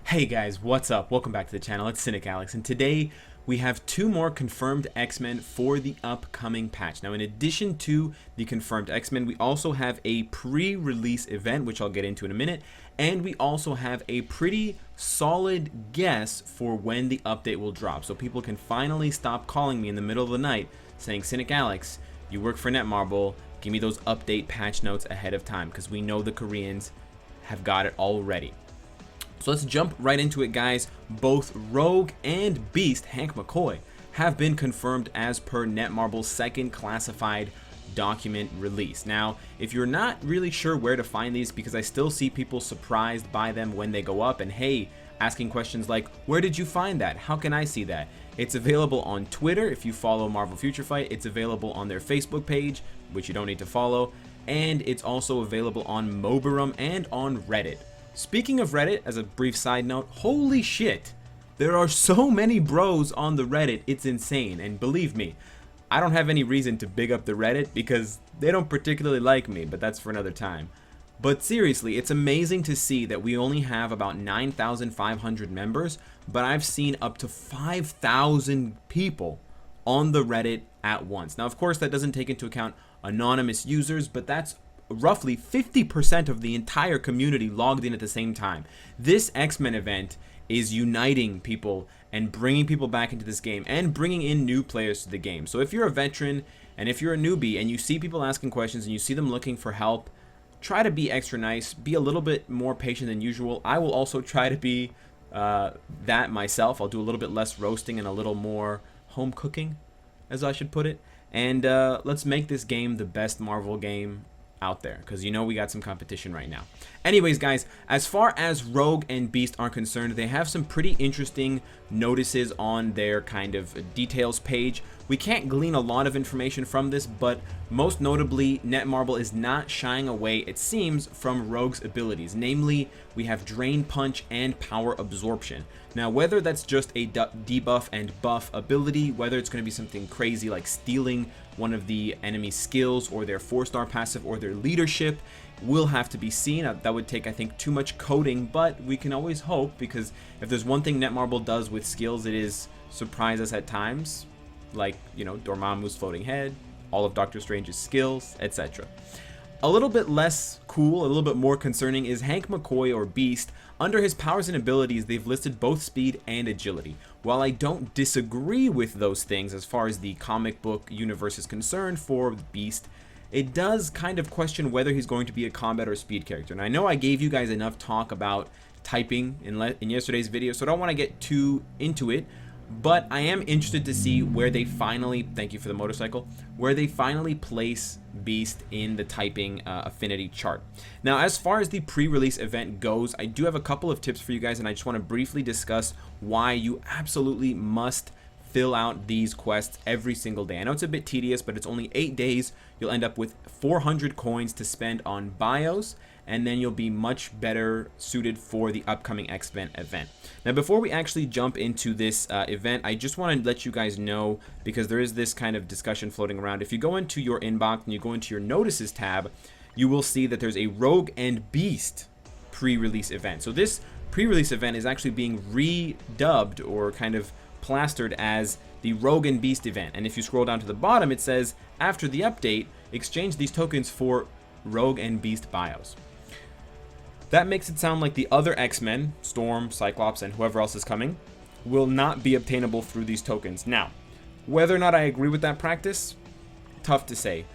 Hey guys, what's up? Welcome back to the channel. It's Cynicalex, and today we have two more confirmed X-Men for the upcoming patch. Now, in addition to the confirmed X-Men, we also have a pre-release event, which I'll get into in a minute, and we also have a pretty solid guess for when the update will drop, so people can finally stop calling me in the middle of the night saying, Cynicalex, you work for Netmarble, give me those update patch notes ahead of time, because we know the Koreans have got it already. So let's jump right into it, guys. Both Rogue and Beast, Hank McCoy, have been confirmed as per Netmarble's second classified document release. Now, if you're not really sure where to find these, because I still see people surprised by them when they go up, and hey, asking questions like, where did you find that? How can I see that? It's available on Twitter if you follow Marvel Future Fight. It's available on their Facebook page, which you don't need to follow, and it's also available on Mobirum and on Reddit. Speaking of Reddit, as a brief side note, holy shit, there are so many bros on the Reddit, it's insane. And believe me, I don't have any reason to big up the Reddit because they don't particularly like me, but that's for another time. But seriously, it's amazing to see that we only have about 9,500 members, but I've seen up to 5,000 people on the Reddit at once. Now, of course, that doesn't take into account anonymous users, but that's roughly 50% of the entire community logged in at the same time. This X-Men event is uniting people and bringing people back into this game and bringing in new players to the game. So if you're a veteran and if you're a newbie and you see people asking questions and you see them looking for help, try to be extra nice, be a little bit more patient than usual. I will also try to be that myself. I'll do a little bit less roasting and a little more home cooking, as I should put it. And let's make this game the best Marvel game out there, because you know we got some competition right now. Anyways, guys, as far as Rogue and Beast are concerned, they have some pretty interesting notices on their kind of details page. We can't glean a lot of information from this, but most notably, Netmarble is not shying away, it seems, from Rogue's abilities. Namely, we have Drain Punch and Power Absorption. Now, whether that's just a debuff and buff ability, whether it's going to be something crazy like stealing one of the enemy's skills or their 4-star passive or their leadership, will have to be seen. That would take, I think, too much coding, but we can always hope, because if there's one thing Netmarble does with skills, it is surprise us at times, like, you know, Dormammu's floating head, all of Doctor Strange's skills, etc. A little bit less cool, a little bit more concerning is Hank McCoy, or Beast. Under his powers and abilities, they've listed both speed and agility. While I don't disagree with those things as far as the comic book universe is concerned for Beast, it does kind of question whether he's going to be a combat or speed character. And I know I gave you guys enough talk about typing in yesterday's video, so I don't want to get too into it. But I am interested to see where they finally, thank you for the motorcycle, where they finally place Beast in the typing affinity chart. Now, as far as the pre-release event goes, I do have a couple of tips for you guys, and I just want to briefly discuss why you absolutely must fill out these quests every single day. I know it's a bit tedious, but it's only 8 days. You'll end up with 400 coins to spend on bios, and then you'll be much better suited for the upcoming X-Men event. Now, before we actually jump into this event, I just want to let you guys know, because there is this kind of discussion floating around. If you go into your inbox and you go into your notices tab, you will see that there's a Rogue and Beast pre-release event. So this pre-release event is actually being redubbed or kind of plastered as the Rogue and Beast event. And if you scroll down to the bottom, it says, after the update, exchange these tokens for Rogue and Beast bios. That makes it sound like the other X-Men, Storm, Cyclops, and whoever else is coming, will not be obtainable through these tokens. Now, whether or not I agree with that practice, tough to say.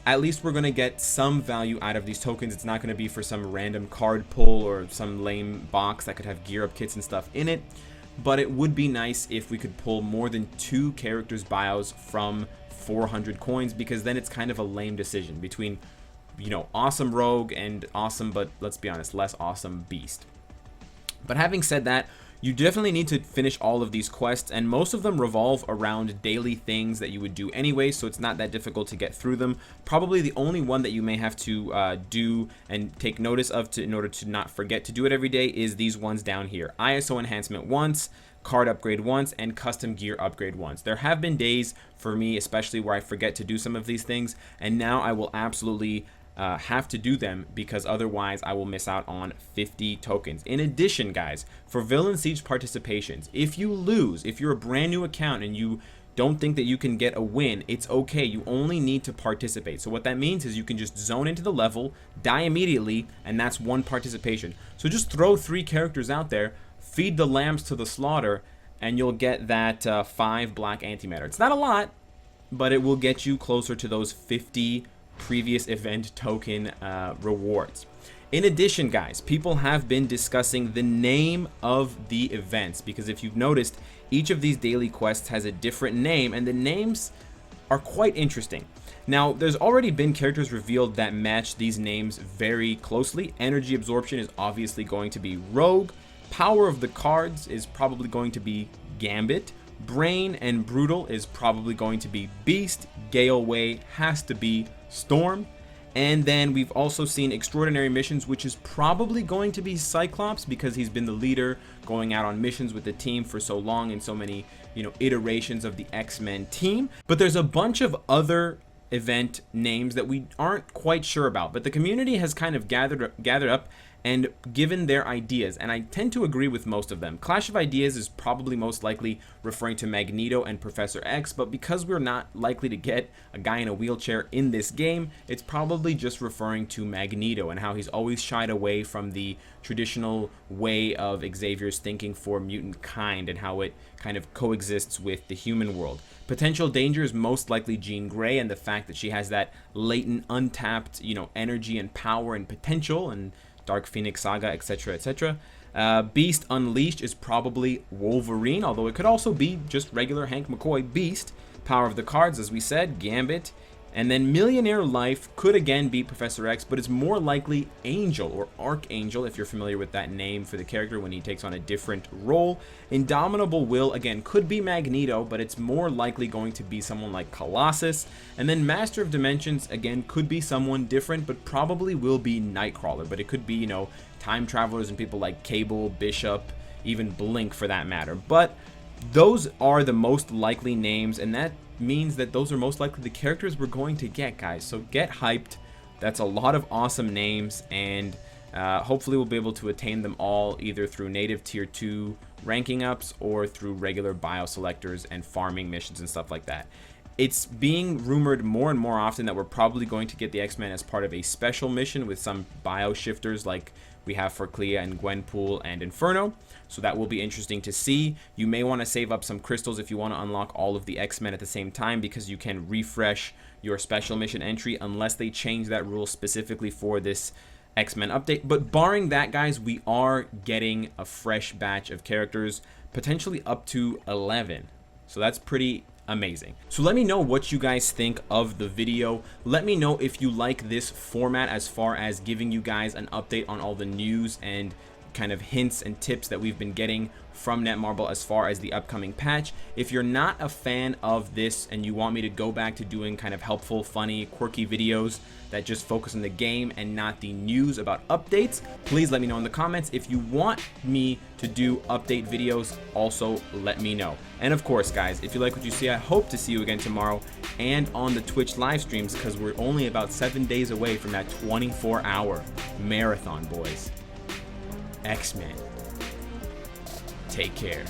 At least we're going to get some value out of these tokens. It's not going to be for some random card pull or some lame box that could have gear up kits and stuff in it. But it would be nice if we could pull more than 2 characters' bios from 400 coins, because then it's kind of a lame decision between, you know, awesome Rogue and awesome, but let's be honest, less awesome Beast. But having said that, you definitely need to finish all of these quests, and most of them revolve around daily things that you would do anyway, so it's not that difficult to get through them. Probably the only one that you may have to do and take notice of in order to not forget to do it every day is these ones down here. ISO enhancement once, card upgrade once, and custom gear upgrade once. There have been days for me especially where I forget to do some of these things, and now I will absolutely have to do them, because otherwise I will miss out on 50 tokens. In addition, guys, for Villain Siege participations, if you lose, if you're a brand new account and you don't think that you can get a win, it's okay. You only need to participate. So what that means is you can just zone into the level, die immediately, and that's one participation. So just throw 3 characters out there, feed the lambs to the slaughter, and you'll get that 5 black antimatter. It's not a lot, but it will get you closer to those 50 previous event token rewards. In addition, guys, people have been discussing the name of the events, because if you've noticed, each of these daily quests has a different name, and the names are quite interesting. Now, there's already been characters revealed that match these names very closely. Energy Absorption is obviously going to be Rogue. Power of the Cards is probably going to be Gambit. Brain and Brutal is probably going to be Beast. Gale Way has to be Storm. And then we've also seen Extraordinary Missions, which is probably going to be Cyclops, because he's been the leader going out on missions with the team for so long and so many, iterations of the X-Men team. But there's a bunch of other event names that we aren't quite sure about, but the community has kind of gathered up and given their ideas, and I tend to agree with most of them. Clash of Ideas is probably most likely referring to Magneto and Professor X, but because we're not likely to get a guy in a wheelchair in this game, it's probably just referring to Magneto and how he's always shied away from the traditional way of Xavier's thinking for mutant kind and how it kind of coexists with the human world. Potential danger is most likely Jean Grey and the fact that she has that latent, untapped, energy and power and potential, and Dark Phoenix Saga, etc., etc. Beast Unleashed is probably Wolverine, although it could also be just regular Hank McCoy Beast. Power of the Cards, as we said, Gambit. And then Millionaire Life could again be Professor X, but it's more likely Angel or Archangel, if you're familiar with that name for the character when he takes on a different role. Indomitable Will, again, could be Magneto, but it's more likely going to be someone like Colossus. And then Master of Dimensions, again, could be someone different, but probably will be Nightcrawler. But it could be, time travelers and people like Cable, Bishop, even Blink for that matter. But those are the most likely names, and that means that those are most likely the characters we're going to get, guys. So get hyped. That's a lot of awesome names, and hopefully we'll be able to attain them all either through native tier 2 ranking ups or through regular bio selectors and farming missions and stuff like that. It's being rumored more and more often that we're probably going to get the X-Men as part of a special mission with some bio shifters like we have for Clea and Gwenpool and Inferno. So that will be interesting to see. You may want to save up some crystals if you want to unlock all of the X-Men at the same time, because you can refresh your special mission entry unless they change that rule specifically for this X-Men update. But barring that, guys, we are getting a fresh batch of characters, potentially up to 11. So that's pretty amazing. So let me know what you guys think of the video. Let me know if you like this format as far as giving you guys an update on all the news and kind of hints and tips that we've been getting from Netmarble as far as the upcoming patch. If you're not a fan of this and you want me to go back to doing kind of helpful, funny, quirky videos that just focus on the game and not the news about updates, please let me know in the comments. If you want me to do update videos, also let me know. And of course, guys, if you like what you see, I hope to see you again tomorrow and on the Twitch live streams, because we're only about 7 days away from that 24-hour marathon, boys. X-Men. Take care.